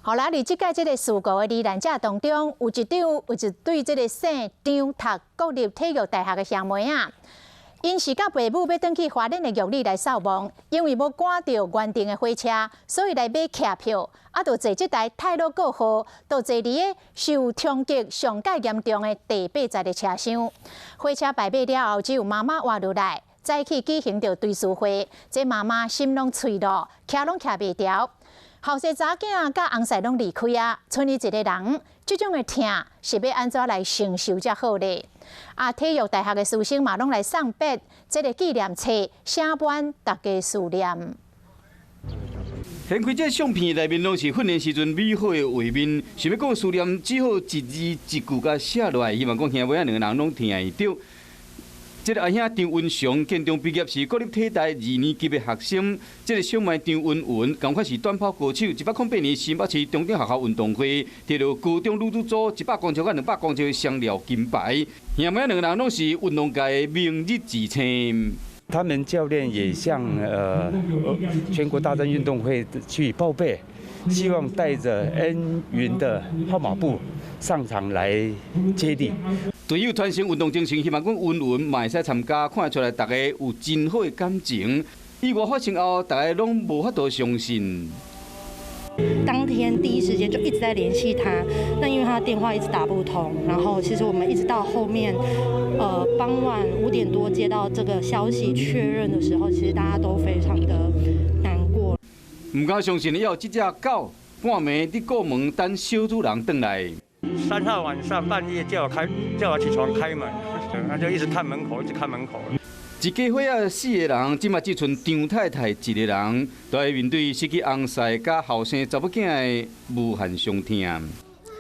后来，伫即届这个事故的罹难者当中，有一对这个姓张读国立体育大学的兄妹啊，因是甲爸母要转去花莲的玉里来扫墓，因为要赶到原定的火车，所以来买客票，就坐这台泰罗国号，就坐伫个受冲击上界严重的第8节的车厢。火车败马了后，只有妈妈活落来，再去举行着追思会，这妈妈心拢碎了，徛拢徛袂调。后生查囝甲翁婿拢离开啊，剩伊一个人，这种的痛是要安怎来承受才好咧？体育大学的师生嘛，拢来送笔，这个纪念册写满大家思念。掀开这相片内面拢是训练时阵美好的画面，想要讲思念，只好一字一句甲写落来，希望讲兄妹两个人拢听会到。这个阿兄张文祥，建中毕业是国立体大2年级的学生。这个小妹张文文，同款是短跑歌手。108年新北市中正学校运动会摕到高中女子组100公尺甲200公尺的双料金牌。兄妹两个人拢是运动界的明日之星。他们教练也向全国大专运动会去报备，希望带着恩云的号码布上场来接力。队友传承运动精神，希望讲文文嘛会使参加，看出来大家有真好的感情。意外发生后，大家拢无法度相信。当天第一时间就一直在联系他，那因为他电话一直打不通，然后其实我们一直到后面，傍晚5点多接到这个消息确认的时候，其实大家都非常的难过。唔敢相信，要有这只狗半暝伫过门等小主人回来。3号晚上半夜叫我起床开门，他就一直看门口，一直看门口。一家伙仔4个人，即嘛只剩张太太一个人，都要面对失去翁婿甲后生查某囝的无限伤痛。